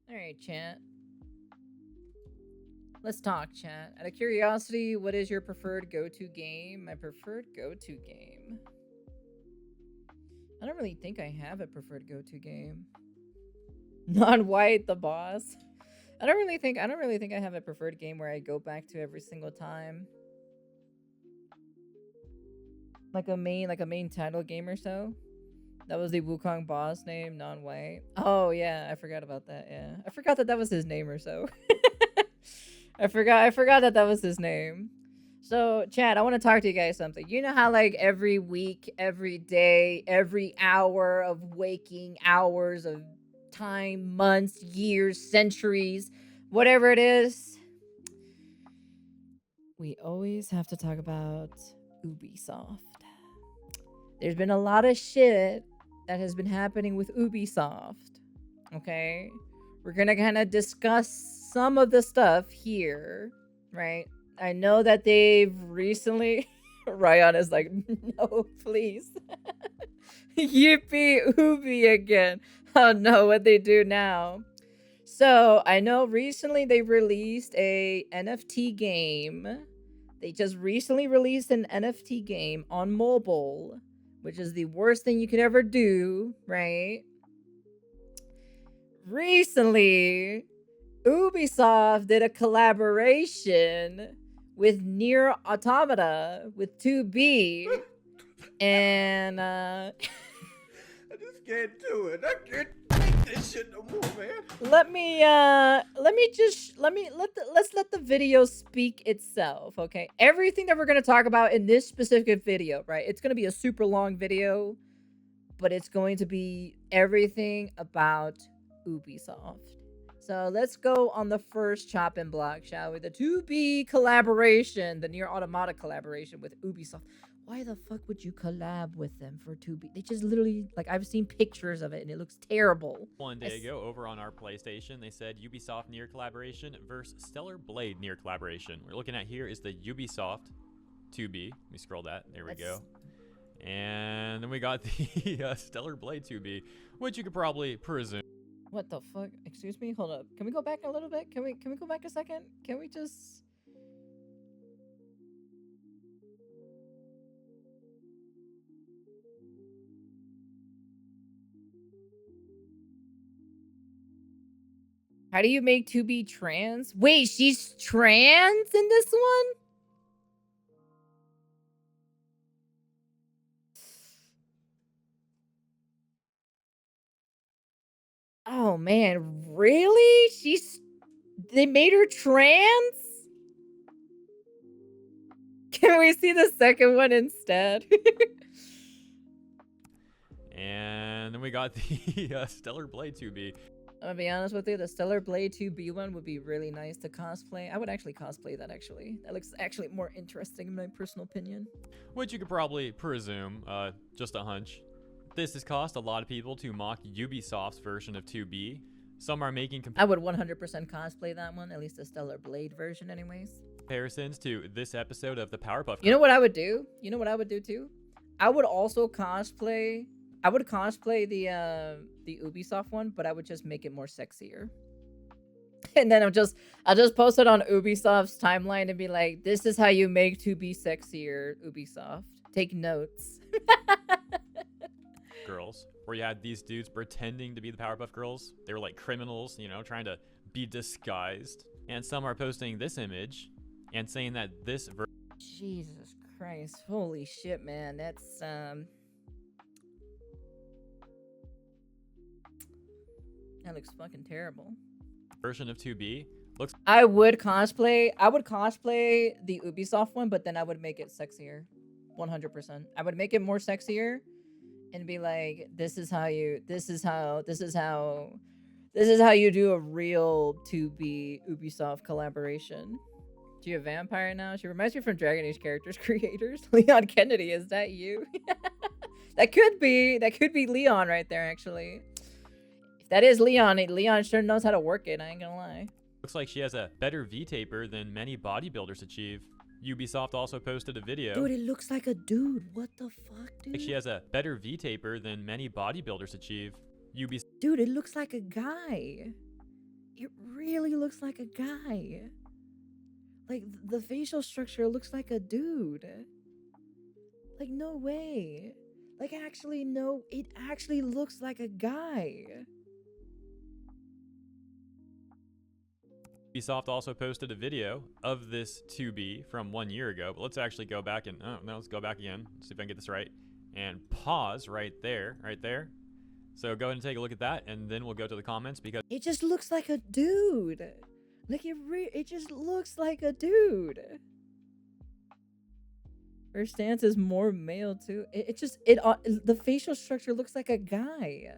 All right, chat. Let's talk, chat. Out of curiosity, what is your preferred go-to game? My preferred go-to game. I don't really think I have a preferred go-to game. Non-white, the boss. I don't really think I have a preferred game where I go back to every single time. Like a main title game or so. That was the Wukong boss name, non-white. Oh yeah, I forgot about that. Yeah, I forgot that was his name or so. I forgot that was his name. So, Chad, I want to talk to you guys something. You know how like every week, every day, every hour of waking hours of time, months, years, centuries, whatever it is, we always have to talk about Ubisoft. There's been a lot of shit that has been happening with Ubisoft. Okay? We're going to kind of discuss some of the stuff here, right? I know that they've recently Ryan is like, no, please. Yippee Ubi again. Oh no, what they do now. So I know recently they released a NFT game. They just recently released an NFT game on mobile, which is the worst thing you could ever do, right? Recently, Ubisoft did a collaboration with Nier Automata with 2B, and I just can't do it. I can't take this shit no more, man. let's let the video speak itself, okay? Everything that we're gonna talk about in this specific video, right? It's gonna be a super long video, but it's going to be everything about Ubisoft. So let's go on the first chopping block, shall we? The 2B collaboration, the Nier Automata collaboration with Ubisoft. Why the fuck would you collab with them for 2B? They just literally, like, I've seen pictures of it and it looks terrible. One day ago, over on our PlayStation, they said Ubisoft Nier collaboration versus Stellar Blade Nier collaboration. We're looking at here is the Ubisoft 2B. Let me scroll that. There we go. And then we got the Stellar Blade 2B, which you could probably presume. What the fuck? Excuse me? Hold up. Can we go back a little bit? Can we go back a second? Can we just... How do you make 2B trans? Wait, she's trans in this one? Oh man, really? They made her trans? Can we see the second one instead? And then we got the Stellar Blade 2B. I'm gonna be honest with you, the Stellar Blade 2B one would be really nice to cosplay. I would actually cosplay that, actually. That looks actually more interesting in my personal opinion. Which you could probably presume, just a hunch. This has caused a lot of people to mock Ubisoft's version of 2B. Some are making I would 100% cosplay that one, at least the Stellar Blade version anyways. Comparisons to this episode of the Powerpuff. You know what I would do? You know what I would do too? I would also cosplay... I would cosplay the Ubisoft one, but I would just make it more sexier. And then I'll just post it on Ubisoft's timeline and be like, this is how you make 2B sexier, Ubisoft. Take notes. Girls, where you had these dudes pretending to be the Powerpuff Girls. They were like criminals, you know, trying to be disguised. And some are posting this image and saying that this Jesus Christ. Holy shit, man. That's that looks fucking terrible. Version of 2B looks... I would cosplay the Ubisoft one, but then I would make it sexier. 100%. I would make it more sexier and be like, this is how you do a real 2B Ubisoft collaboration. Do you a vampire now? She reminds me from Dragon Age characters creators. Leon Kennedy, is that you? That could be Leon right there, actually. If that is Leon, Leon sure knows how to work it, I ain't gonna lie. Looks like she has a better V-taper than many bodybuilders achieve. Ubisoft also posted a video. Dude, it looks like a dude. What the fuck, dude? She has a better V-taper than many bodybuilders achieve. Dude, it looks like a guy. looks like a guy. Like, the facial structure looks like a dude. Like, no way. Like, actually, no, it actually looks like a guy. Ubisoft also posted a video of this 2B from 1 year ago, but let's actually go back and, oh no, let's go back again, see if I can get this right, and pause right there. So go ahead and take a look at that, and then we'll go to the comments because It just looks like a dude. Like, it just looks like a dude. Her stance is more male too. The facial structure looks like a guy.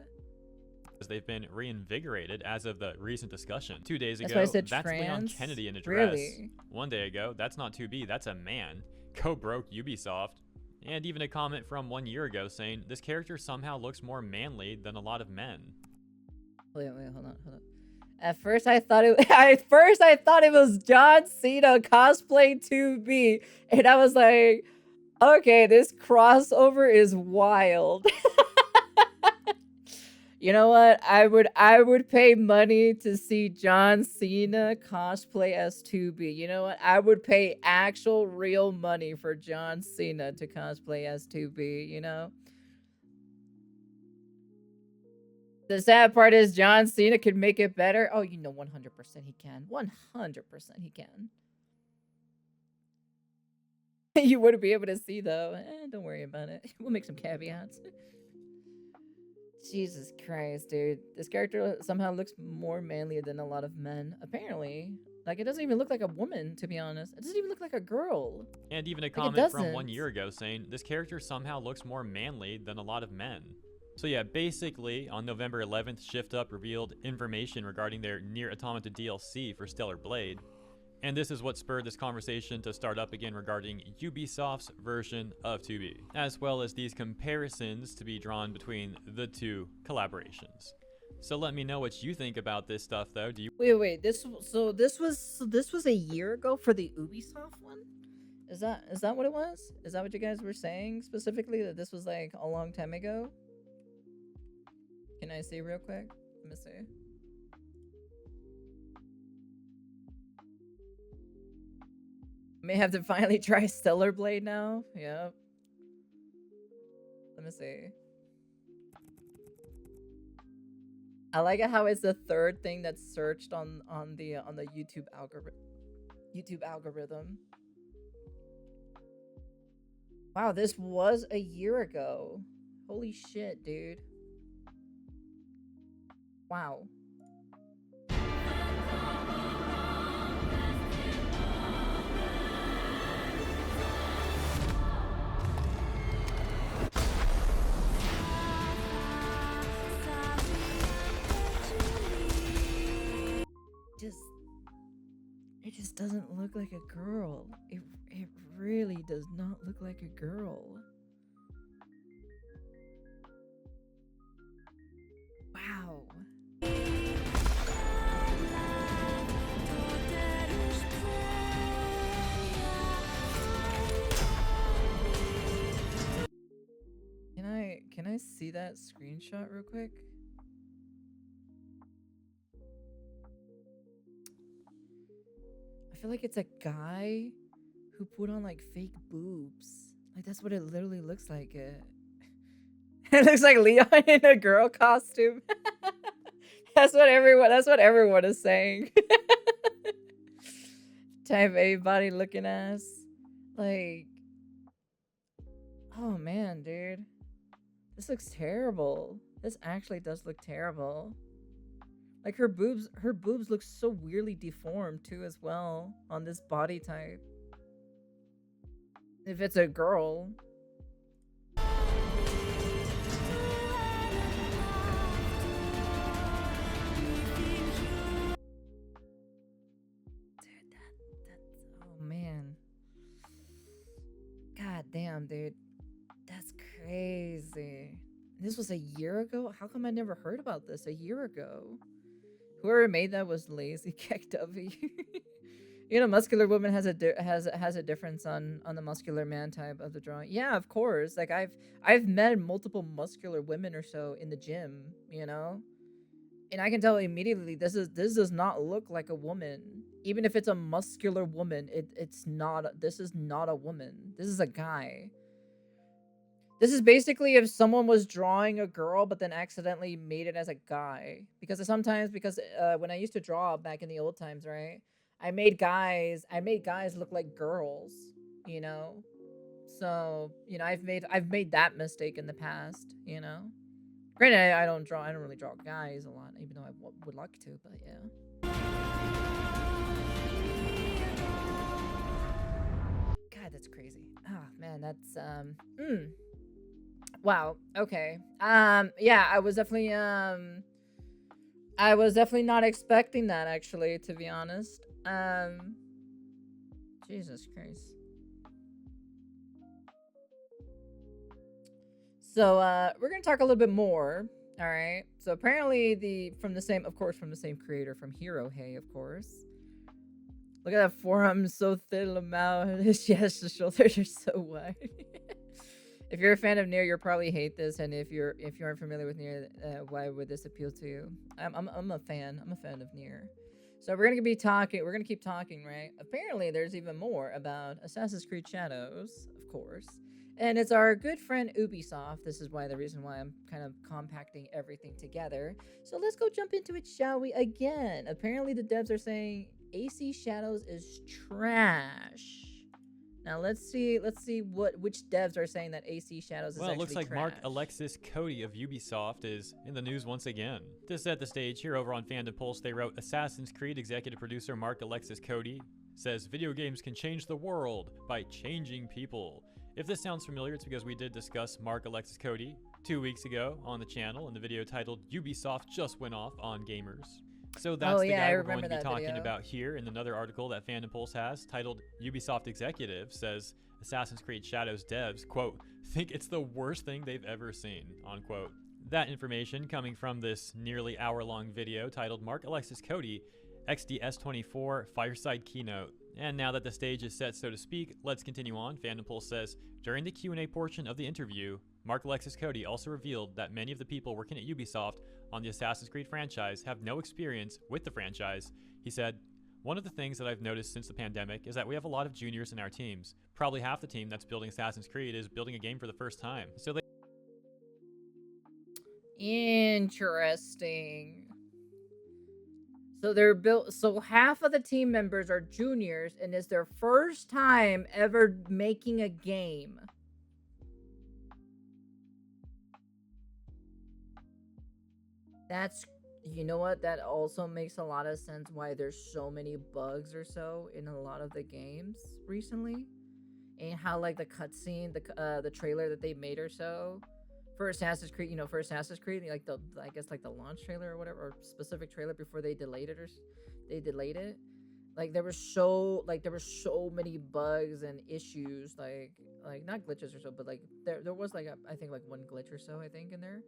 they've been reinvigorated as of the recent discussion. 2 days That's ago, why I said that's Leon trans. Kennedy in a dress. Really? 1 day ago, that's not 2B, that's a man. Go broke Ubisoft. And even a comment from 1 year ago saying, this character somehow looks more manly than a lot of men. Wait, hold on. At first I thought it was John Cena cosplay 2B, and I was like, okay, this crossover is wild. You know what? I would pay money to see John Cena cosplay as 2B. You know what? I would pay actual real money for John Cena to cosplay as 2B, you know? The sad part is John Cena could make it better. Oh, you know 100% he can. 100% he can. You wouldn't be able to see, though. Don't worry about it. We'll make some caveats. Jesus Christ, dude. This character somehow looks more manly than a lot of men. Apparently. Like, it doesn't even look like a woman, to be honest. It doesn't even look like a girl. And even a comment from 1 year ago saying, this character somehow looks more manly than a lot of men. So yeah, basically, on November 11th, Shift Up revealed information regarding their Nier Automata DLC for Stellar Blade. And this is what spurred this conversation to start up again regarding Ubisoft's version of 2B, as well as these comparisons to be drawn between the two collaborations. So let me know what you think about this stuff, though. Do you Wait, this was a year ago for the Ubisoft one? Is that what it was? Is that what you guys were saying specifically, that this was like a long time ago? Can I see real quick? Let me see. May have to finally try Stellar Blade now. Yep. Let me see. I like it how it's the third thing that's searched on the YouTube algorithm. Wow, this was a year ago. Holy shit, dude. Wow. It just doesn't look like a girl. It really does not look like a girl. Wow. Can I see that screenshot real quick? I feel like it's a guy who put on like fake boobs. Like, that's what it literally looks like. It looks like Leon in a girl costume. That's what everyone is saying. Type A body looking ass. Like, oh man, dude. This looks terrible. This actually does look terrible. Like, her boobs look so weirdly deformed too as well on this body type. If it's a girl. Dude, that's oh man. God damn, dude. That's crazy. This was a year ago? How come I never heard about this a year ago? Whoever made that was lazy. KW. You know, muscular woman has a difference on the muscular man type of the drawing. Yeah, of course. Like, I've met multiple muscular women or so in the gym, you know? And I can tell immediately this does not look like a woman. Even if it's a muscular woman, it's not. This is not a woman. This is a guy. This is basically if someone was drawing a girl but then accidentally made it as a guy. Because when I used to draw back in the old times, right? I made guys look like girls, you know? So, I've made that mistake in the past, Granted, I don't really draw guys a lot, even though I would like to, but yeah. God, that's crazy. Oh, man, that's, wow, okay. Yeah, I was definitely not expecting that, actually, to be honest. Jesus Christ. So, we're gonna talk a little bit more. All right. So apparently from the same creator, from Hero Hey, of course. Look at that forearm, so thin, Lamau. Yes, the shoulders are so wide. If you're a fan of Nier, you'll probably hate this, and if you aren't familiar with Nier, why would this appeal to you? I'm a fan. I'm a fan of Nier. So we're gonna keep talking, right? Apparently, there's even more about Assassin's Creed Shadows, of course. And it's our good friend Ubisoft. This is the reason why I'm kind of compacting everything together. So let's go jump into it, shall we? Again, apparently the devs are saying AC Shadows is trash. Now let's see which devs are saying that AC Shadows is actually trash. Well, it looks like Mark Alexis Cody of Ubisoft is in the news once again. To set the stage, here over on Fandom Pulse, they wrote, Assassin's Creed executive producer Mark Alexis Cody says video games can change the world by changing people. If this sounds familiar, it's because we did discuss Mark Alexis Cody 2 weeks ago on the channel in the video titled Ubisoft Just Went Off on Gamers. So that's the guy we're going to be talking about here in another article that Fandom Pulse has titled Ubisoft Executive says Assassin's Creed Shadows devs, quote, think it's the worst thing they've ever seen, unquote. That information coming from this nearly hour-long video titled Mark Alexis Cody XDS24 Fireside Keynote. And now that the stage is set, so to speak, let's continue on. Fandom Pulse says, during the Q&A portion of the interview, Mark Alexis Cody also revealed that many of the people working at Ubisoft on the Assassin's Creed franchise have no experience with the franchise. He said, one of the things that I've noticed since the pandemic is that we have a lot of juniors in our teams. Probably half the team that's building Assassin's Creed is building a game for the first time. So they... Interesting. So half of the team members are juniors and it's their first time ever making a game. That's, you know what? That also makes a lot of sense why there's so many bugs or so in a lot of the games recently. And how like the cutscene, the trailer that they made or so for Assassin's Creed, like the launch trailer or whatever, or specific trailer before they delayed it Like there were so many bugs and issues, like not glitches or so, but like there was like I think like one glitch or so I think in there.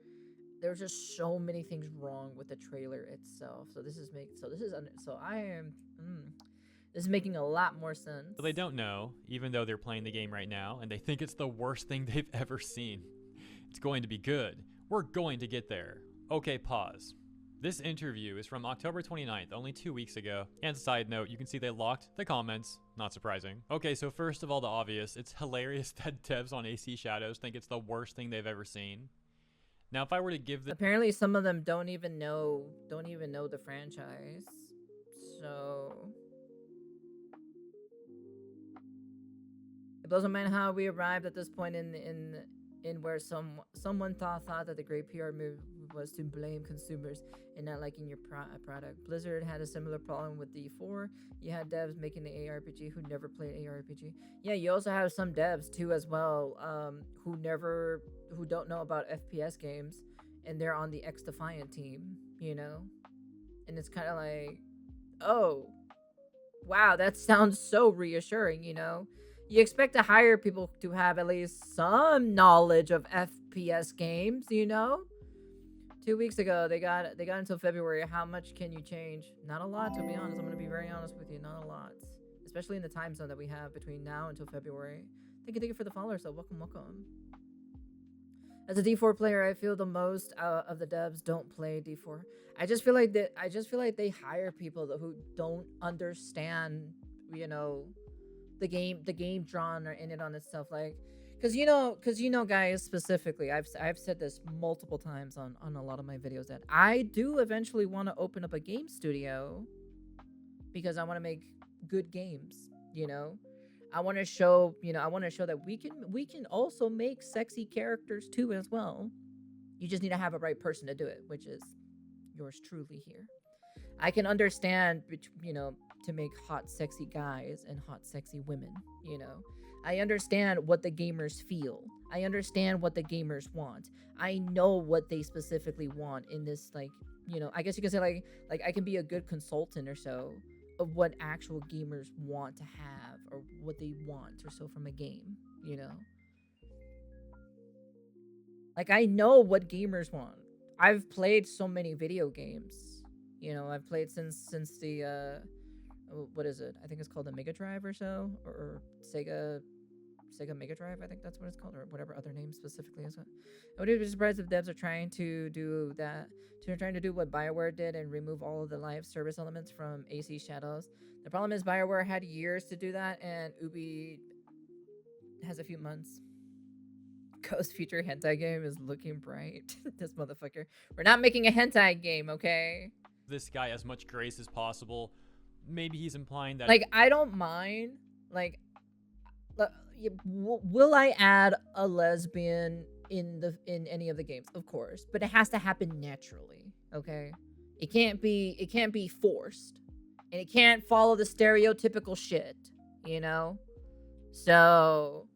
There was just so many things wrong with the trailer itself. This is making a lot more sense. So they don't know, even though they're playing the game right now, and they think it's the worst thing they've ever seen. It's going to be good. We're going to get there. Okay, pause. This interview is from October 29th, only 2 weeks ago. And side note, you can see they locked the comments. Not surprising. Okay, so first of all, the obvious. It's hilarious that devs on AC Shadows think it's the worst thing they've ever seen. Now, if I were to give the... Apparently, some of them don't even know the franchise. So... it blows my mind how we arrived at this point in where someone thought that the great PR move was to blame consumers and not liking your product. Blizzard had a similar problem with D4. You had devs making the ARPG who never played ARPG. Yeah, you also have some devs too as well, who don't know about FPS games, and they're on the X Defiant team, and it's kind of like, oh, wow, that sounds so reassuring, You expect to hire people to have at least some knowledge of FPS games, 2 weeks ago, they got until February. How much can you change? Not a lot, to be honest. I'm going to be very honest with you. Not a lot. Especially in the time zone that we have between now until February. Thank you for the followers, though. Welcome. As a D4 player, I feel the most of the devs don't play D4. I just feel like they hire people who don't understand, you know, the game genre in it on itself. Like, because guys, specifically, I've said this multiple times on a lot of my videos that I do eventually want to open up a game studio because I want to make good games. You know, I want to show that we can also make sexy characters too as well. You just need to have a right person to do it, which is yours truly here. I can understand, to make hot, sexy guys and hot, sexy women. I understand what the gamers feel. I understand what the gamers want. I know what they specifically want in this, like, I guess you could say like I can be a good consultant or so of what actual gamers want to have or what they want or so from a game. Like, I know what gamers want. I've played so many video games. I've played since the what is it? I think it's called the Mega Drive or so, or Sega Mega Drive. I think that's what it's called, or whatever other name specifically is. I wouldn't be surprised if devs are trying to do that. They're trying to do what BioWare did and remove all of the live service elements from AC Shadows. The problem is BioWare had years to do that, and Ubi has a few months. Ghost future hentai game is looking bright. This motherfucker. We're not making a hentai game, okay? This guy as much grace as possible. Maybe he's implying that, like, I don't mind. Like, will I add a lesbian in any of the games? Of course, but it has to happen naturally. Okay, it can't be forced, and it can't follow the stereotypical shit. So,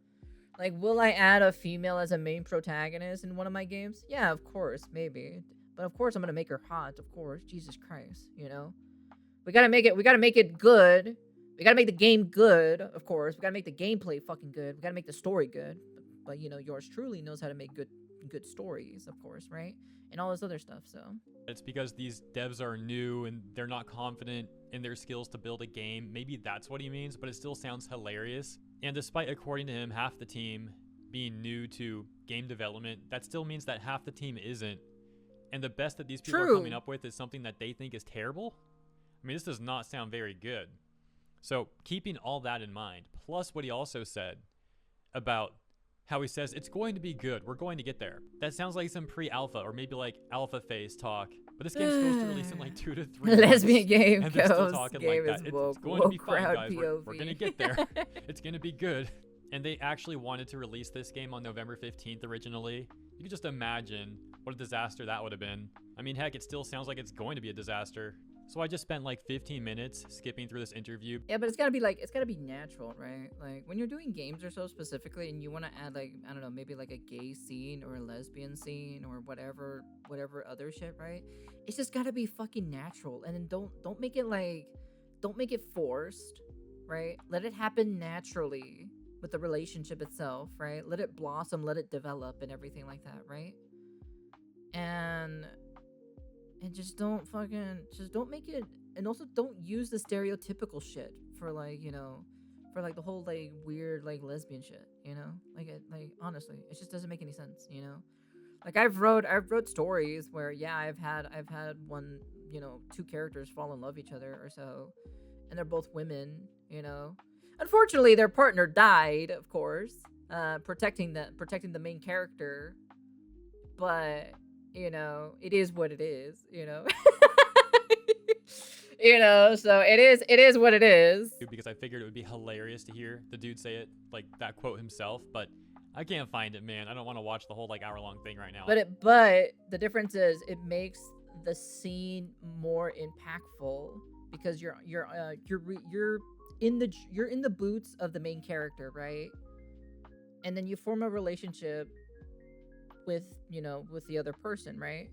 like, will I add a female as a main protagonist in one of my games? Yeah, of course, maybe. But of course I'm gonna make her hot, of course. Jesus Christ, We gotta make it good. We gotta make the game good, of course. We gotta make the gameplay fucking good. We gotta make the story good. But yours truly knows how to make good stories, of course, right? And all this other stuff, so. it's because these devs are new and they're not confident in their skills to build a game. Maybe that's what he means, but it still sounds hilarious. And despite, according to him, half the team being new to game development, that still means that half the team isn't. And the best that these people are coming up with is something that they think is terrible. I mean, this does not sound very good. So keeping all that in mind, plus what he also said about how he says it's going to be good, we're going to get there. That sounds like some pre-alpha or maybe like alpha phase talk. But this game's supposed to release in like 2 to 3 lesbian game. and they're still talking like that. It's going to be fine, guys. We're going to get there. It's going to be good. And they actually wanted to release this game on November 15th originally. You can just imagine what a disaster that would have been. I mean, heck, it still sounds like it's going to be a disaster. So I just spent like 15 minutes skipping through this interview. Yeah, but it's gotta be natural, right? Like, when you're doing games or so specifically and you want to add, like, I don't know, maybe like a gay scene or a lesbian scene or whatever other shit, right? It's just gotta be fucking natural. And then don't make it forced, right? Let it happen naturally with the relationship itself, right? Let it blossom, let it develop and everything like that, right? And just don't make it, and also don't use the stereotypical shit for like, for like the whole like weird like lesbian shit, like honestly, it just doesn't make any sense, Like, I've wrote stories where, yeah, I've had one, two characters fall in love with each other or so, and they're both women, Unfortunately, their partner died, of course, protecting the main character, but it is what it is, so it is what it is. Because I figured it would be hilarious to hear the dude say it, like that quote himself, but I can't find it, man. I don't want to watch the whole like hour-long thing right now. But the difference is it makes the scene more impactful because you're in the boots of the main character, right? And then you form a relationship with the other person, right?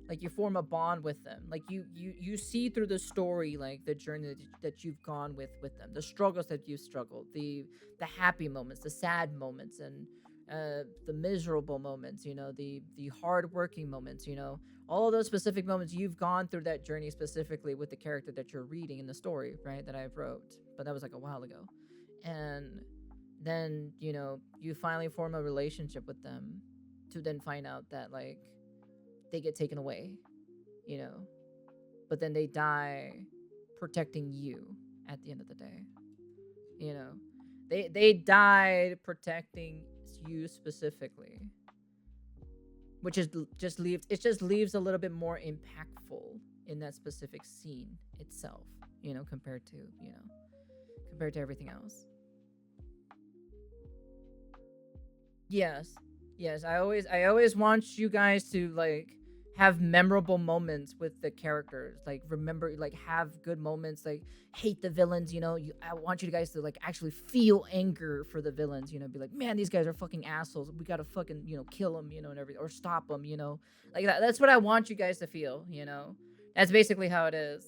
Like, you form a bond with them. Like, you see through the story, like, the journey that you've gone with them, the struggles that you've struggled, the happy moments, the sad moments, and the miserable moments, the hard-working moments, all of those specific moments. You've gone through that journey specifically with the character that you're reading in the story, right, that I've wrote, but that was like a while ago. And then you finally form a relationship with them, to then find out that like they get taken away, you know, but then they die protecting you at the end of the day, you know. They died protecting you specifically, which is just leaves a little bit more impactful in that specific scene itself, you know, compared to everything else. Yes, I always want you guys to like have memorable moments with the characters, like remember, like have good moments, like hate the villains, you know. I want you guys to like actually feel anger for the villains, you know, be like, man, these guys are fucking assholes, we gotta fucking, you know, kill them, you know, and everything, or stop them, you know, like that's what I want you guys to feel, you know. That's basically how it is.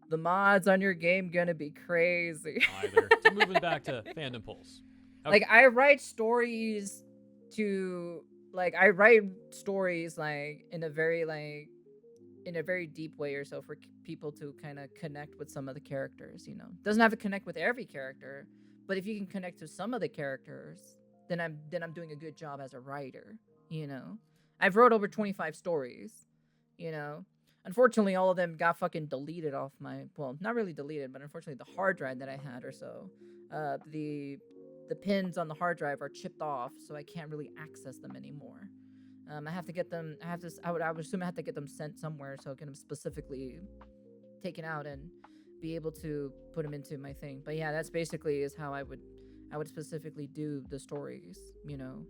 The mods on your game gonna be crazy. Either. So moving back to fandom polls. Okay. Like I write stories like in a very deep way or so for people to kind of connect with some of the characters, you know. Doesn't have to connect with every character, but if you can connect to some of the characters, then I'm doing a good job as a writer, you know. I've wrote over 25 stories, you know. Unfortunately, all of them got fucking deleted off my, well, not really deleted, but unfortunately the hard drive that I had or so. The pins on the hard drive are chipped off, so I can't really access them anymore. I have to get them. I would assume I have to get them sent somewhere so I can specifically taken out and be able to put them into my thing. But yeah, that's basically is how I would specifically do the stories, you know,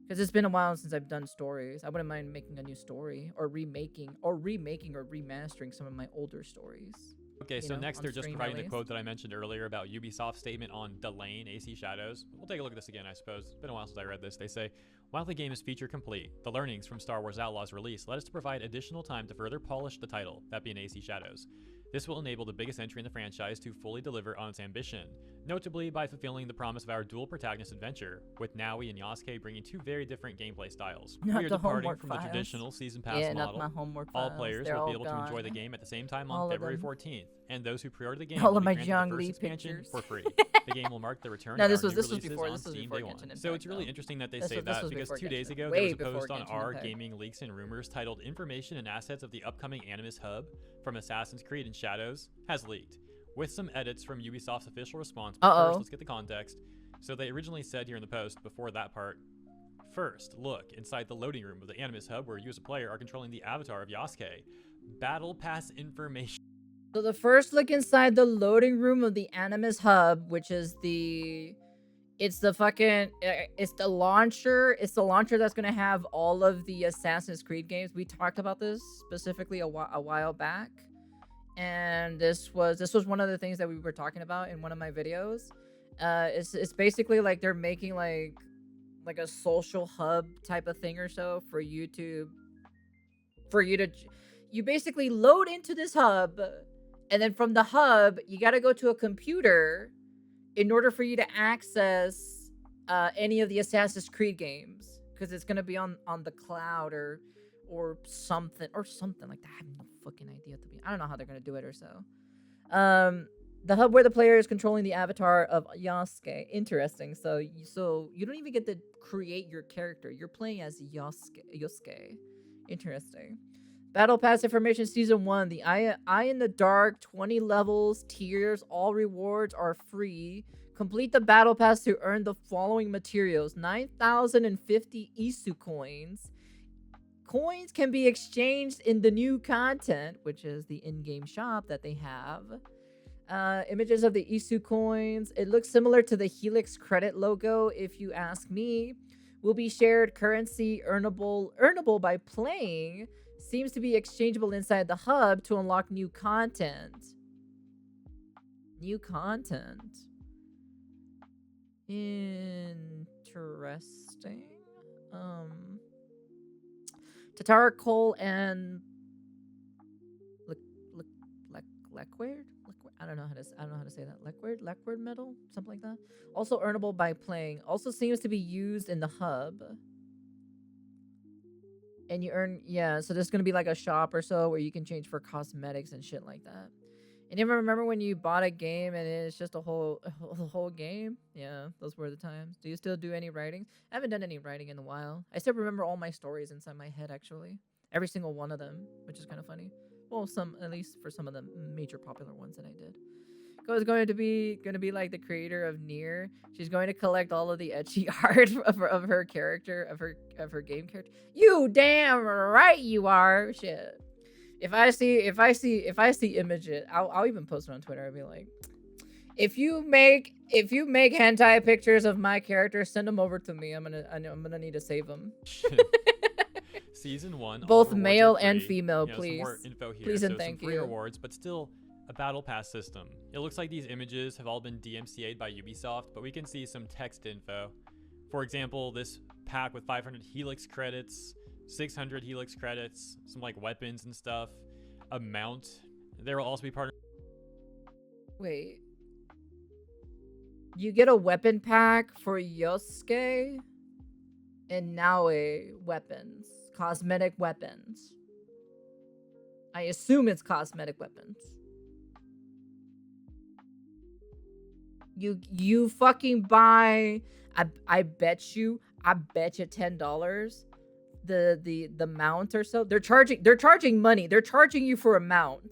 because it's been a while since I've done stories. I wouldn't mind making a new story or remaking or remastering some of my older stories. Okay, so next they're just providing the least. quote that I mentioned earlier about Ubisoft's statement on delaying AC Shadows. We'll take a look at this again, I suppose. It's been a while since I read this. They say, while the game is feature complete, the learnings from Star Wars Outlaws release led us to provide additional time to further polish the title, that being AC Shadows. This will enable the biggest entry in the franchise to fully deliver on its ambition, notably by fulfilling the promise of our dual protagonist adventure, with Naui and Yasuke bringing two very different gameplay styles. Not we are the departing homework from files. the traditional season pass Yeah, model. not my homework All files. players They're will all be able to enjoy the gone. game at the same time All on of February them. 14th, and those who pre-order the game All will of be my granted Zhang the Li first expansion pictures. for free. The game will mark the return No, of this our was new before releases on Steam day one. Genshin So it's really Impact, interesting that they This say was- this that was because before 2 days Genshin. ago Way there was a before post on Genshin our Impact. gaming leaks and rumors titled "Information and Assets of the Upcoming Animus Hub from Assassin's Creed and Shadows has leaked," with some edits from Ubisoft's official response. But first, let's get the context. So they originally said here in the post, before that part, first, look inside the loading room of the Animus Hub where you as a player are controlling the avatar of Yasuke. Battle Pass information. So the first look inside the loading room of the Animus Hub, which is it's the launcher. It's the launcher that's gonna have all of the Assassin's Creed games. We talked about this specifically a while back, and this was one of the things that we were talking about in one of my videos. It's basically like they're making like a social hub type of thing or so for you to you basically load into this hub, and then from the hub you got to go to a computer in order for you to access any of the Assassin's Creed games, because it's gonna be on the cloud or something like that. I have no fucking idea. I don't know how they're gonna do it or so. The hub where the player is controlling the avatar of Yasuke. Interesting. So you don't even get to create your character. You're playing as Yasuke. Interesting. Battle Pass information Season 1. The Eye in the Dark, 20 levels, tiers, all rewards are free. Complete the Battle Pass to earn the following materials. 9,050 Isu coins. Coins can be exchanged in the new content, which is the in-game shop that they have. Images of the Isu coins. It looks similar to the Helix credit logo, if you ask me. Will be shared currency earnable by playing. Seems to be exchangeable inside the hub to unlock new content. Interesting. Tatara coal and liquid. I don't know how to say that. Liquid metal, something like that. Also earnable by playing. Also seems to be used in the hub. And you earn, yeah, so there's gonna be like a shop or so where you can change for cosmetics and shit like that. You never remember when you bought a game and it's just a whole game? Yeah, those were the times. Do you still do any writing? I haven't done any writing in a while. I still remember all my stories inside my head, actually. Every single one of them, which is kind of funny. Well, at least for some of the major popular ones that I did. Is going to be like the creator of Nier. She's going to collect all of the etchy art of her character, of her game character. You damn right you are. Shit. If I see images, I'll even post it on Twitter. I'll be like, if you make hentai pictures of my character, send them over to me. I'm gonna need to save them. Season 1. Both male and female, please. Some more info here. Please and so thank some free you. rewards, but still a battle pass system. It looks like these images have all been DMCA'd by Ubisoft, but we can see some text info. For example, this pack with 500 Helix credits, 600 Helix credits, some like weapons and stuff, a mount. There will also be part of... Wait. You get a weapon pack for Yosuke and Naoe weapons. Cosmetic weapons. I assume it's cosmetic weapons. You fucking buy, I bet you $10 the mount or so. They're charging money. They're charging you for a mount.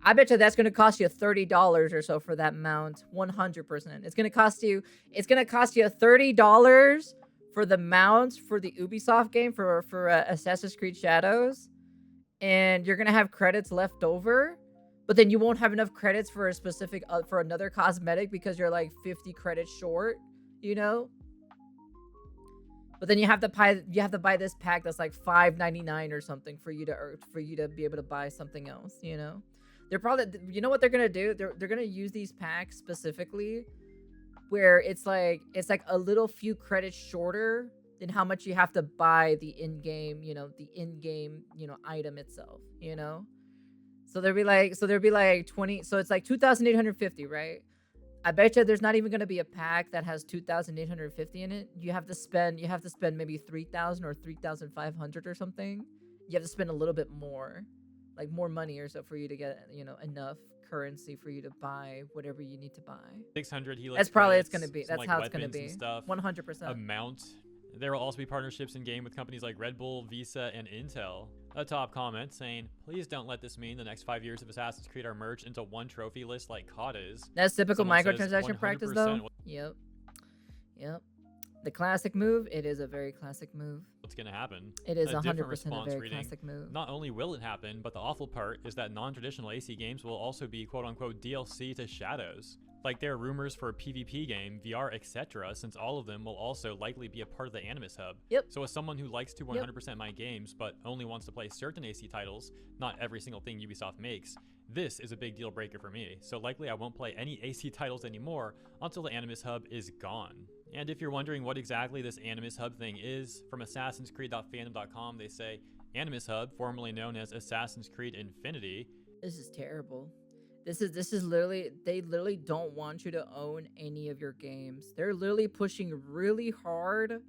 I bet you that's gonna cost you $30 or so for that mount. 100%. It's gonna cost you $30 for the mount for the Ubisoft game for Assassin's Creed Shadows, and you're gonna have credits left over. But then you won't have enough credits for a specific for another cosmetic because you're like 50 credits short, you know? But then you have to buy this pack that's like $5.99 or something for you to be able to buy something else, you know? They're probably, you know what they're gonna do? They're gonna use these packs specifically where it's like a little few credits shorter than how much you have to buy the in-game, item itself, you know? So there'd be like 20, so it's like 2,850, right? I bet you there's not even going to be a pack that has 2,850 in it. You have to spend maybe 3,000 or 3,500 or something. You have to spend a little bit more, like more money or so for you to get, enough currency for you to buy whatever you need to buy. 600 Helix. That's probably credits, it's going to be. That's like how it's going to be. 100%. A mount. There will also be partnerships in game with companies like Red Bull, Visa, and Intel. A top comment saying, "Please don't let this mean the next 5 years of Assassin's Creed are merged into one trophy list like COD is." That's typical Someone microtransaction practice, though. Yep. The classic move. It is a very classic move. What's gonna happen? It is 100% a very classic move. Not only will it happen, but the awful part is that non-traditional AC games will also be quote-unquote DLC to Shadows. Like there are rumors for a PvP game, VR, etc., since all of them will also likely be a part of the Animus Hub. Yep. So as someone who likes to 100% my games, but only wants to play certain AC titles, not every single thing Ubisoft makes, this is a big deal breaker for me. So likely I won't play any AC titles anymore until the Animus Hub is gone. And if you're wondering what exactly this Animus Hub thing is, from AssassinsCreed.fandom.com they say, Animus Hub, formerly known as Assassin's Creed Infinity. This is terrible. This is literally, they literally don't want you to own any of your games. They're literally pushing really hard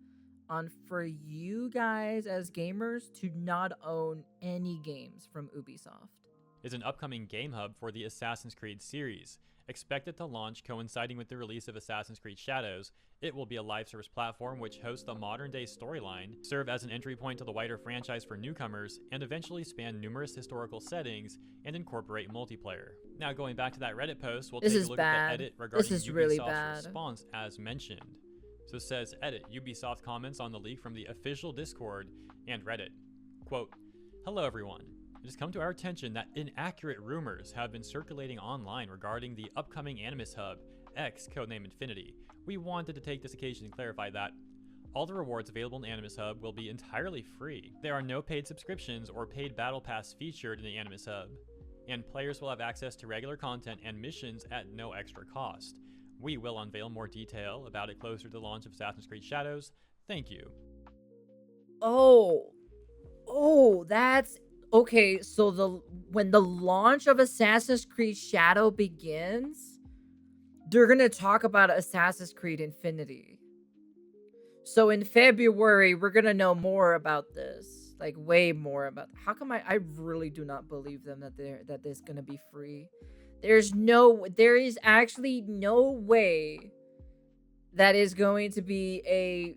for you guys as gamers to not own any games from Ubisoft. Is an upcoming game hub for the Assassin's Creed series. Expected to launch coinciding with the release of Assassin's Creed Shadows, it will be a live service platform which hosts the modern-day storyline, serve as an entry point to the wider franchise for newcomers, and eventually span numerous historical settings and incorporate multiplayer. Now going back to that Reddit post, we'll take a look at the edit regarding Ubisoft's response as mentioned. So it says, edit, Ubisoft comments on the leak from the official Discord and Reddit. Quote, "Hello everyone. It has come to our attention that inaccurate rumors have been circulating online regarding the upcoming Animus Hub, X codename Infinity. We wanted to take this occasion to clarify that all the rewards available in Animus Hub will be entirely free. There are no paid subscriptions or paid battle pass featured in the Animus Hub, and players will have access to regular content and missions at no extra cost. We will unveil more detail about it closer to the launch of Assassin's Creed Shadows. Thank you." Oh, that's okay. So when the launch of Assassin's Creed Shadow begins, they're gonna talk about Assassin's Creed Infinity. So in February, we're gonna know more about this, like way more about. How come I really do not believe them that there's gonna be free. There is actually no way that is going to be a,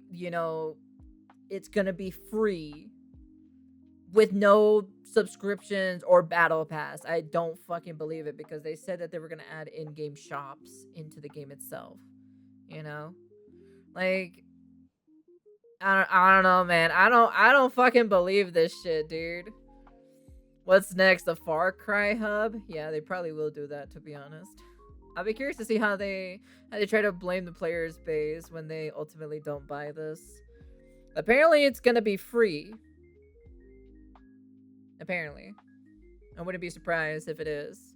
it's gonna be free with no subscriptions or battle pass. I don't fucking believe it, because they said that they were gonna add in-game shops into the game itself. You know, like I don't know, man. I don't fucking believe this shit, dude. What's next? The Far Cry hub? Yeah, they probably will do that, to be honest. I'll be curious to see how they try to blame the players base when they ultimately don't buy this. Apparently it's gonna be free. Apparently. I wouldn't be surprised if it is.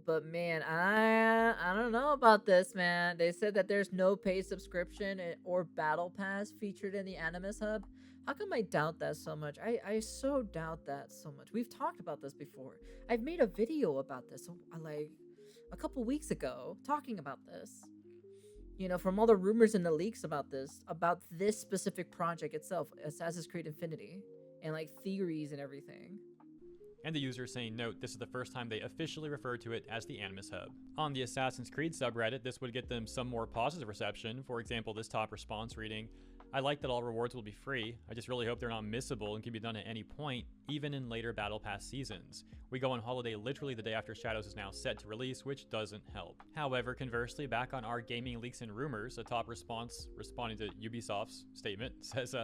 But man, I don't know about this, man. They said that there's no paid subscription or battle pass featured in the Animus Hub. How come I doubt that so much? I so doubt that so much. We've talked about this before. I've made a video about this like a couple weeks ago talking about this. You know, from all the rumors and the leaks about this specific project itself, Assassin's Creed Infinity, and like theories and everything. And the user saying, note, this is the first time they officially refer to it as the Animus Hub. On the Assassin's Creed subreddit, this would get them some more positive reception. For example, this top response reading, I like that all rewards will be free. I just really hope they're not missable and can be done at any point, even in later Battle Pass seasons. We go on holiday literally the day after Shadows is now set to release, which doesn't help. However, conversely, back on our gaming leaks and rumors, a top response responding to Ubisoft's statement says,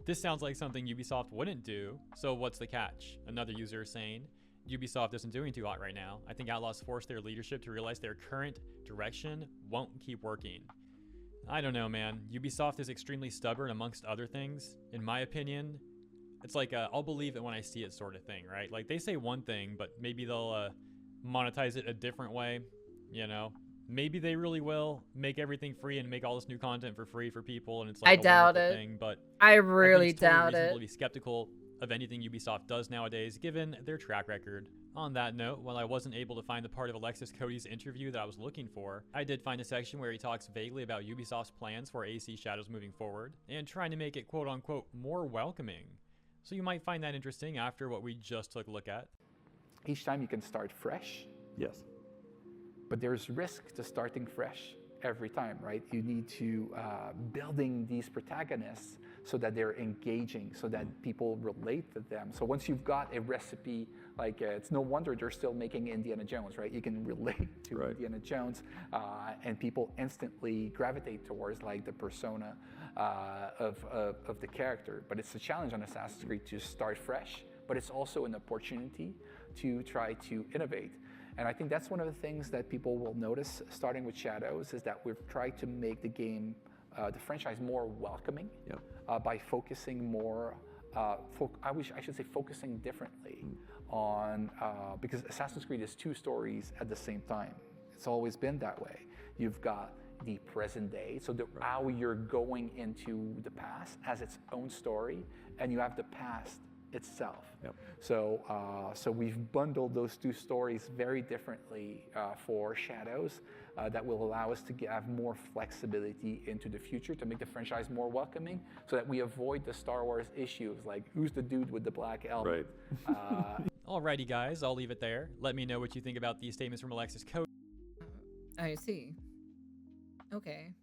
this sounds like something Ubisoft wouldn't do, so what's the catch? Another user saying, Ubisoft isn't doing too hot right now. I think Outlaws forced their leadership to realize their current direction won't keep working. I don't know, man. Ubisoft is extremely stubborn amongst other things. In my opinion, it's like I'll believe it when I see it sort of thing, right? Like they say one thing, but maybe they'll monetize it a different way, you know? Maybe they really will make everything free and make all this new content for free for people, and it's like I doubt it. thing, but I really it's totally doubt reasonable it. to be skeptical of anything Ubisoft does nowadays, given their track record. On that note, while I wasn't able to find the part of Alexis Cody's interview that I was looking for, I did find a section where he talks vaguely about Ubisoft's plans for AC Shadows moving forward, and trying to make it quote-unquote more welcoming. So you might find that interesting after what we just took a look at. Each time you can start fresh. Yes. But there's risk to starting fresh every time, right? You need to building these protagonists so that they're engaging, so that people relate to them. So once you've got a recipe, like it's no wonder they're still making Indiana Jones, right? You can relate to Indiana Jones, and people instantly gravitate towards like the persona of the character. But it's a challenge on Assassin's Creed to start fresh, but it's also an opportunity to try to innovate. And I think that's one of the things that people will notice starting with Shadows, is that we've tried to make the game, the franchise, more welcoming by focusing more, I should say focusing differently on, because Assassin's Creed is two stories at the same time. It's always been that way. You've got the present day, so how you're going into the past as its own story, and you have the past itself. So we've bundled those two stories very differently for Shadows that will allow us to have more flexibility into the future, to make the franchise more welcoming, so that we avoid the Star Wars issues like who's the dude with the black helmet. Alrighty guys, I'll leave it there. Let me know what you think about these statements from Alexis Cody. I see. Okay.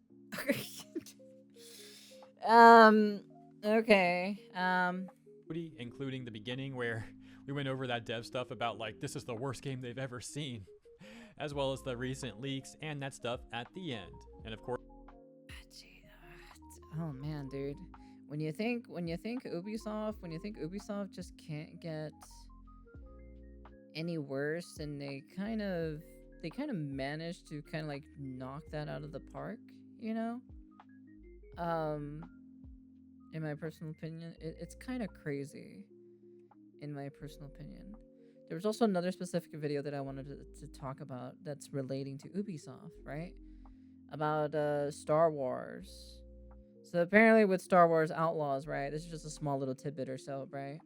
Okay. Including the beginning where we went over that dev stuff about like this is the worst game they've ever seen, as well as the recent leaks and that stuff at the end. And of course, oh man, dude, when you think Ubisoft just can't get any worse, and they kind of managed to kind of like knock that out of the park, you know? In my personal opinion, it's kind of crazy. In my personal opinion, there was also another specific video that I wanted to talk about that's relating to Ubisoft, right? About Star Wars. So apparently with Star Wars Outlaws, right? This is just a small little tidbit or so, right?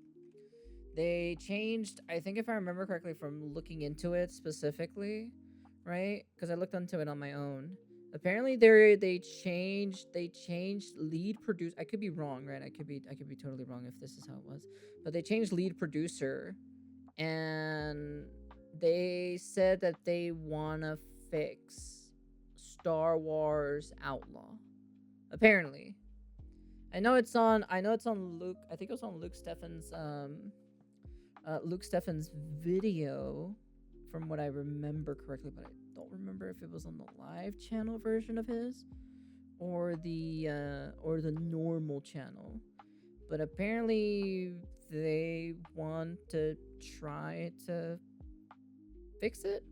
They changed, I think if I remember correctly from looking into it specifically, right? Because I looked into it on my own. Apparently they changed lead producer. I could be wrong, right? I could be totally wrong if this is how it was. But they changed lead producer, and they said that they wanna fix Star Wars Outlaw. Apparently, I know it's on. Luke. I think it was on Luke Steffen's video, from what I remember correctly, but I don't remember if it was on the live channel version of his or the normal channel. But apparently they want to try to fix it,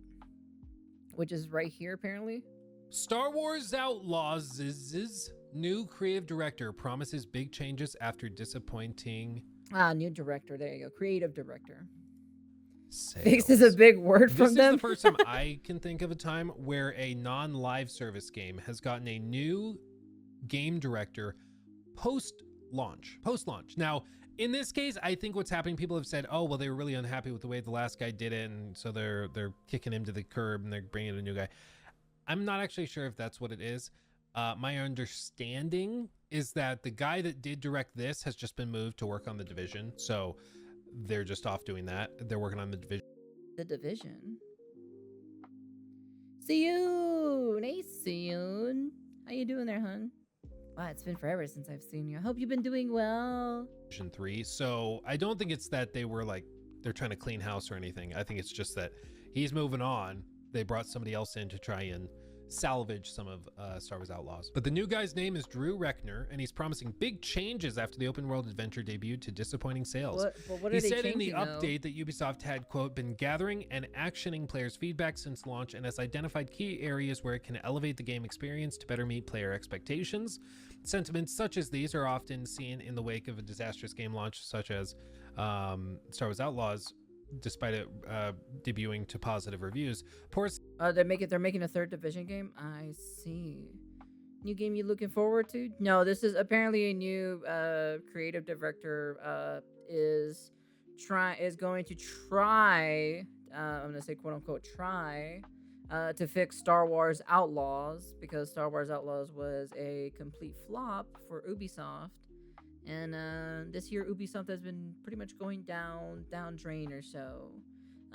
which is right here apparently. Star Wars Outlaws' new creative director promises big changes after disappointing New director. There you go. Creative director. sales. Fix is a big word This from is them. the first time I can think of a time where a non-live service game has gotten a new game director post-launch. Now, in this case, I think what's happening, people have said, oh, well, they were really unhappy with the way the last guy did it, and so they're kicking him to the curb and they're bringing in a new guy. I'm not actually sure if that's what it is. My understanding is that the guy that did direct this has just been moved to work on The Division, so they're just off doing that. They're working on The Division. The Division. Siyun! Hey, Siyun. How you doing there, hun? Wow, it's been forever since I've seen you. I hope you've been doing well. 3. So I don't think it's that they were like, they're trying to clean house or anything. I think it's just that he's moving on. They brought somebody else in to try and salvage some of Star Wars Outlaws. But the new guy's name is Drew Reckner, and he's promising big changes after the open world adventure debuted to disappointing sales. What He are they said in the changing, though? update that Ubisoft had, quote, been gathering and actioning players' feedback since launch and has identified key areas where it can elevate the game experience to better meet player expectations. Sentiments such as these are often seen in the wake of a disastrous game launch, such as Star Wars Outlaws, despite it debuting to positive reviews. They're making a third Division game. I see. New game you looking forward to? No, this is apparently a new creative director is going to try. I'm gonna say quote unquote try to fix Star Wars Outlaws, because Star Wars Outlaws was a complete flop for Ubisoft. And this year Ubisoft has been pretty much going down drain or so.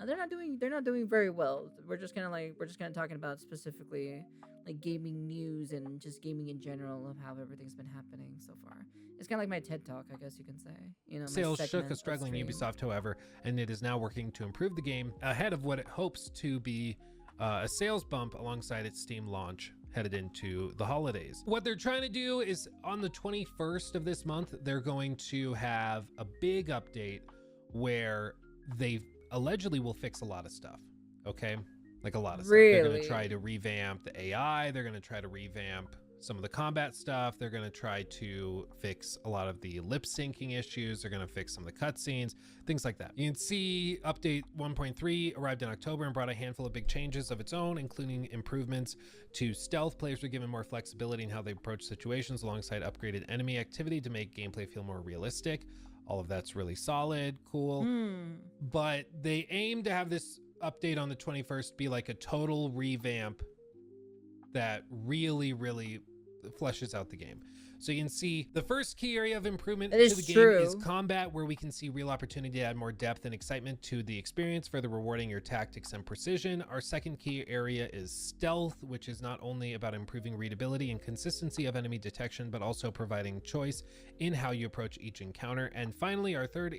They're not doing very well. We're just kind of talking about specifically like gaming news and just gaming in general of how everything's been happening so far. It's kind of like my TED Talk, I guess you can say. You know, my Sales segment shook a of struggling stream. Ubisoft, however, and it is now working to improve the game ahead of what it hopes to be a sales bump alongside its Steam launch headed into the holidays. What they're trying to do is on the 21st of this month, they're going to have a big update where they allegedly will fix a lot of stuff. Okay? Like a lot of stuff. They're going to try to revamp the AI. They're going to try to revamp some of the combat stuff. They're going to try to fix a lot of the lip syncing issues. They're going to fix some of the cutscenes, things like that. You can see update 1.3 arrived in October and brought a handful of big changes of its own, including improvements to stealth. Players were given more flexibility in how they approach situations alongside upgraded enemy activity to make gameplay feel more realistic. All of that's really solid, cool. But they aim to have this update on the 21st be like a total revamp that really fleshes out the game. So you can see the first key area of improvement to the game is combat, where we can see real opportunity to add more depth and excitement to the experience, further rewarding your tactics and precision. Our second key area is stealth, which is not only about improving readability and consistency of enemy detection, but also providing choice in how you approach each encounter. And finally, our third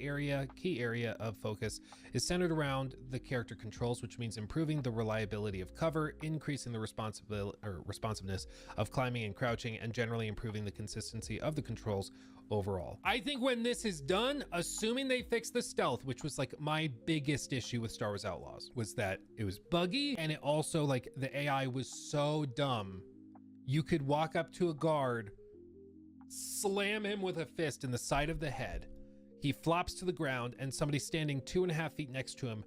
key area of focus is centered around the character controls, which means improving the reliability of cover, increasing the responsiveness of climbing and crouching, and generally improving the consistency of the controls overall. I think when this is done, assuming they fix the stealth, which was like my biggest issue with Star Wars Outlaws, was that it was buggy, and it also, like, the AI was so dumb. You could walk up to a guard, slam him with a fist in the side of the head, he flops to the ground, and somebody standing 2.5 feet next to him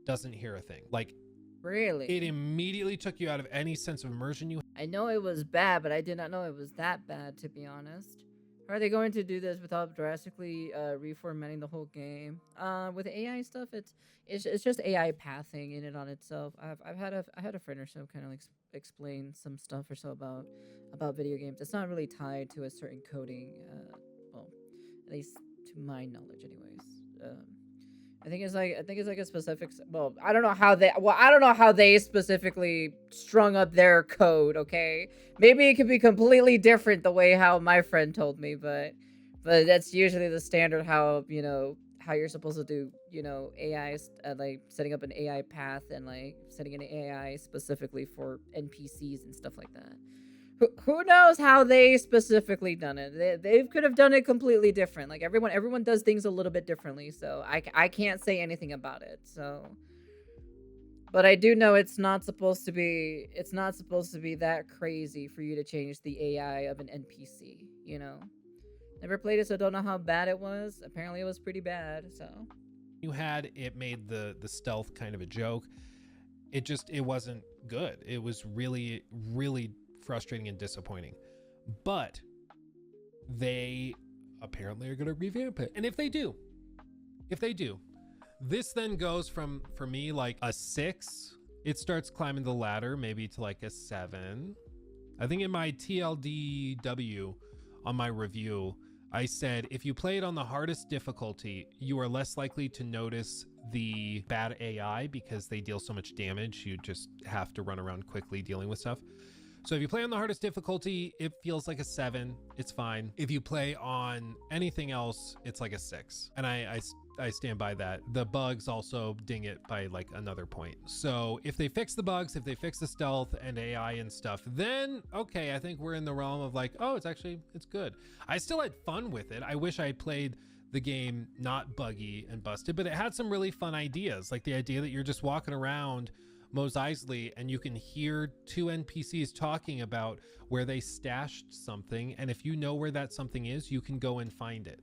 doesn't hear a thing. Like, really? It immediately took you out of any sense of immersion you. I know it was bad, but I did not know it was that bad, to be honest. How are they going to do this without drastically reformatting the whole game? With AI stuff, it's just AI pathing in it on itself. I had a friend or so kind of like explain some stuff or so about video games. It's not really tied to a certain coding. Well, at least to my knowledge, anyways. I think it's like a specific. Well, I don't know how they specifically strung up their code. Okay, maybe it could be completely different the way how my friend told me, but that's usually the standard how how you're supposed to do AI like setting up an AI path and like setting an AI specifically for NPCs and stuff like that. Who knows how they specifically done it? They could have done it completely different. Like everyone does things a little bit differently. So I can't say anything about it. So, but I do know it's not supposed to be that crazy for you to change the AI of an NPC. Never played it, so don't know how bad it was. Apparently, it was pretty bad. So It made the stealth kind of a joke. It wasn't good. It was really, really frustrating and disappointing, but they apparently are going to revamp it. And if they do, this then goes from, for me, like a 6, it starts climbing the ladder maybe to like a 7. I think in my TLDW on my review, I said if you play it on the hardest difficulty, you are less likely to notice the bad AI because they deal so much damage. You just have to run around quickly dealing with stuff. So if you play on the hardest difficulty, it feels like a 7. It's fine. If you play on anything else, it's like a 6. And I stand by that. The bugs also ding it by like another point. So if they fix the bugs, if they fix the stealth and AI and stuff, then okay, I think we're in the realm of like, oh, it's good. I still had fun with it. I wish I played the game not buggy and busted, but it had some really fun ideas. Like the idea that you're just walking around Mos Eisley and you can hear 2 NPCs talking about where they stashed something, and if you know where that something is, you can go and find it,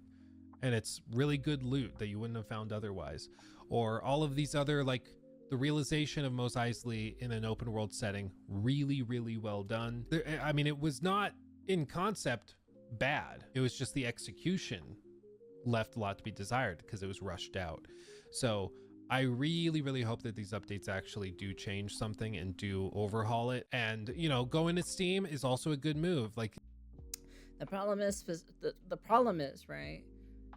and it's really good loot that you wouldn't have found otherwise. Or all of these other, like the realization of Mos Eisley in an open world setting, really, really well done. I mean, it was not in concept bad, it was just the execution left a lot to be desired because it was rushed out. So I really, really hope that these updates actually do change something and do overhaul it. And, going to Steam is also a good move. Like, the problem is the problem is, right?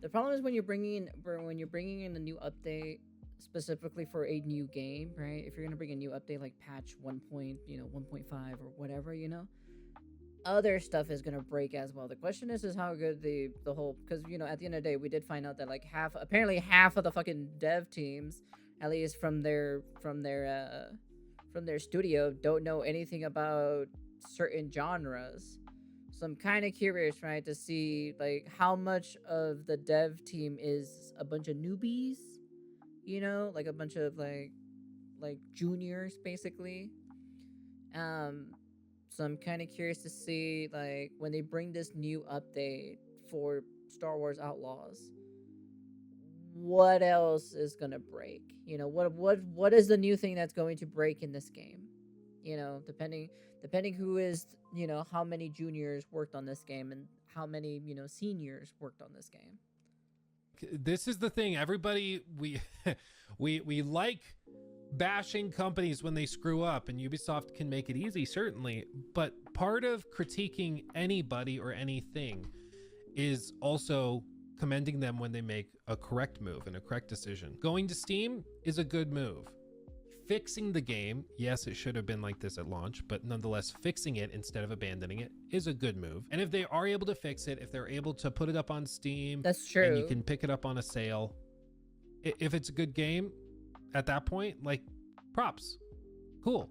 The problem is when you're bringing in a new update specifically for a new game, right? If you're going to bring a new update like patch 1.5 or whatever, other stuff is gonna break as well. The question is how good the whole, because at the end of the day we did find out that like apparently half of the fucking dev teams, at least from their studio, don't know anything about certain genres. So I'm kind of curious, right, to see like how much of the dev team is a bunch of newbies, like a bunch of like juniors basically. So I'm kind of curious to see, like, when they bring this new update for Star Wars Outlaws, what else is gonna break? What is the new thing that's going to break in this game? Depending who is, how many juniors worked on this game and how many, seniors worked on this game. This is the thing. Everybody, we like bashing companies when they screw up, and Ubisoft can make it easy, certainly, but part of critiquing anybody or anything is also commending them when they make a correct move and a correct decision. Going to Steam is a good move. Fixing the game, yes, it should have been like this at launch, but nonetheless fixing it instead of abandoning it is a good move. And if they are able to fix it, if they're able to put it up on Steam, that's true, and you can pick it up on a sale, if it's a good game at that point, like, props. Cool.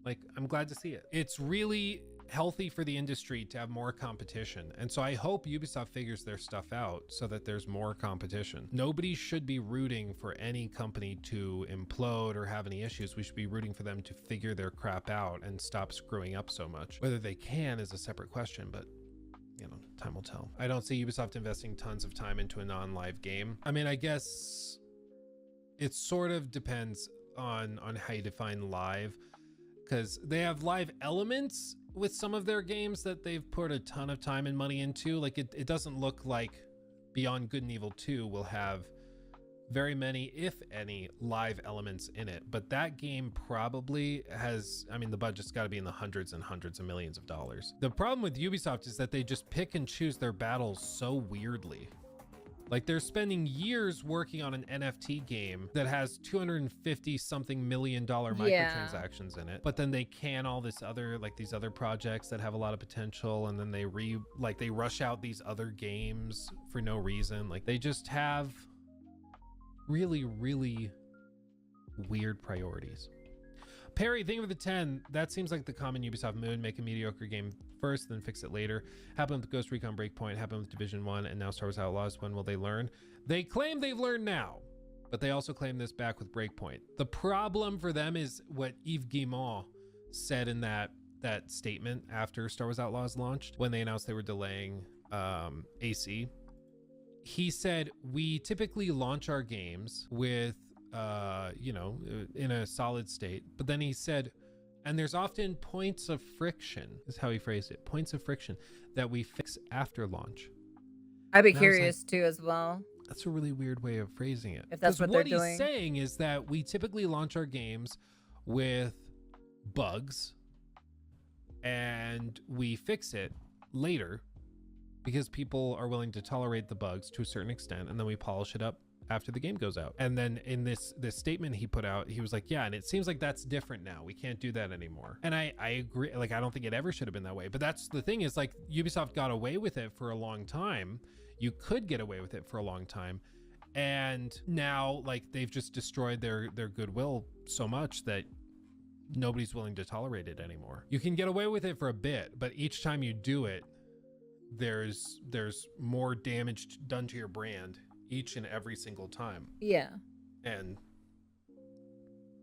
Like, I'm glad to see it. It's really healthy for the industry to have more competition. And so I hope Ubisoft figures their stuff out so that there's more competition. Nobody should be rooting for any company to implode or have any issues. We should be rooting for them to figure their crap out and stop screwing up so much. Whether they can is a separate question, but time will tell. I don't see Ubisoft investing tons of time into a non-live game. I mean, I guess it sort of depends on how you define live, because they have live elements with some of their games that they've put a ton of time and money into. Like it doesn't look like Beyond Good and Evil 2 will have very many, if any, live elements in it, but that game probably has, I mean, the budget's got to be in the hundreds and hundreds of millions of dollars. The problem with Ubisoft is that they just pick and choose their battles so weirdly. Like they're spending years working on an NFT game that has $250-something million microtransactions in it, but then they can all this other, like these other projects that have a lot of potential, and then they rush out these other games for no reason. Like they just have really, really weird priorities. Perry, thank you for the 10. That seems like the common Ubisoft mood. Make a mediocre game first, then fix it later. Happened with Ghost Recon Breakpoint, happened with Division 1, and now Star Wars Outlaws. When will they learn? They claim they've learned now, but they also claim this back with Breakpoint. The problem for them is what Yves Guillemot said in that statement after Star Wars Outlaws launched, when they announced they were delaying AC. He said, we typically launch our games with in a solid state, but then he said, and there's often points of friction, is how he phrased it, points of friction that we fix after launch. I'd be curious too as well. That's a really weird way of phrasing it. If that's what they're doing. What he's saying is that we typically launch our games with bugs and we fix it later because people are willing to tolerate the bugs to a certain extent, and then we polish it up after the game goes out. And then in this statement he put out, he was like, yeah, and it seems like that's different now. We can't do that anymore. And I agree. Like, I don't think it ever should have been that way. But that's the thing, is like Ubisoft got away with it for a long time. You could get away with it for a long time. And now, like, they've just destroyed their goodwill so much that nobody's willing to tolerate it anymore. You can get away with it for a bit, but each time you do it, there's more damage done to your brand each and every single time. Yeah. And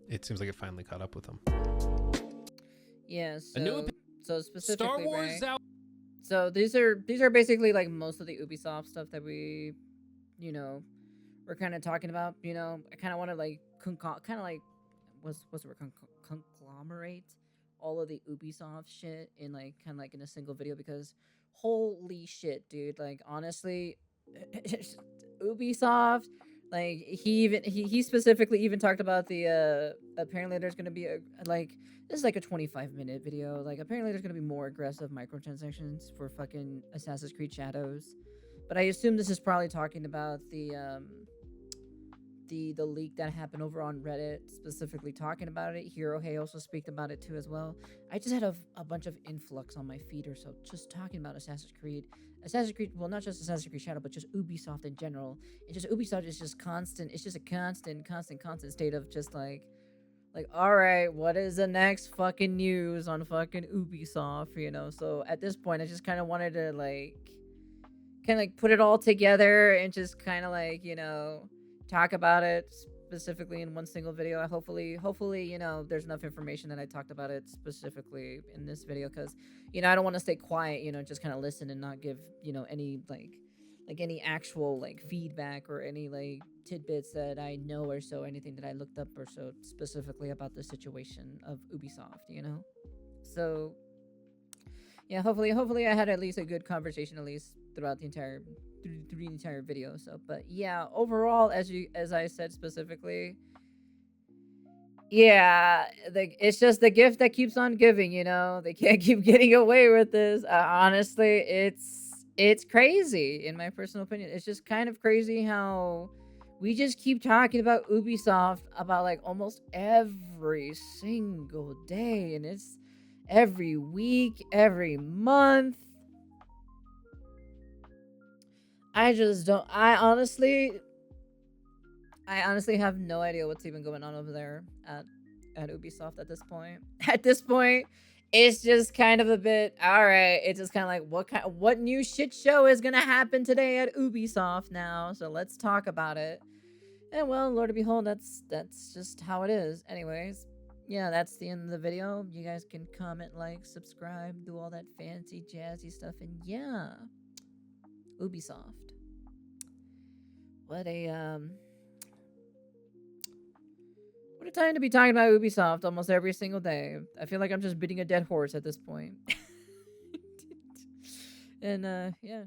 it seems like it finally caught up with them. Yeah, so specifically, Star Wars right? out. So these are basically like most of the Ubisoft stuff that we, we're kind of talking about. I kind of want to like what's the word, conglomerate all of the Ubisoft shit in like kind of like in a single video, because holy shit, dude, like honestly, Ubisoft, like he specifically even talked about the apparently there's gonna be this is like a 25-minute video, like apparently there's gonna be more aggressive microtransactions for fucking Assassin's Creed Shadows, but I assume this is probably talking about the leak that happened over on Reddit, specifically talking about it. Hero Hey also speak about it too as well. I just had a bunch of influx on my feed or so just talking about Assassin's Creed, well, not just Assassin's Creed Shadow, but just Ubisoft in general. And just Ubisoft is just constant. It's just a constant state of just like, all right, what is the next fucking news on fucking Ubisoft, So at this point, I just kind of wanted to put it all together and just kind of talk about it specifically in one single video. Hopefully, there's enough information that I talked about it specifically in this video, because I don't want to stay quiet, just kind of listen and not give any any actual feedback or any tidbits that I know or so, anything that I looked up or so specifically about the situation of Ubisoft, So yeah, hopefully I had at least a good conversation at least throughout the entire video. So, but yeah, overall, as I said specifically, yeah, it's just the gift that keeps on giving. They can't keep getting away with this. Honestly, it's crazy in my personal opinion. It's just kind of crazy how we just keep talking about Ubisoft about almost every single day, and it's every week, every month. I just don't. I honestly have no idea what's even going on over there at Ubisoft at this point. At this point, it's just kind of a bit, all right. It's just kind of like, what new shit show is gonna happen today at Ubisoft now? So let's talk about it. And well, Lord of behold, that's just how it is. Anyways, yeah, that's the end of the video. You guys can comment, subscribe, do all that fancy jazzy stuff, and yeah. Ubisoft. What a time to be talking about Ubisoft almost every single day. I feel like I'm just beating a dead horse at this point. And yeah.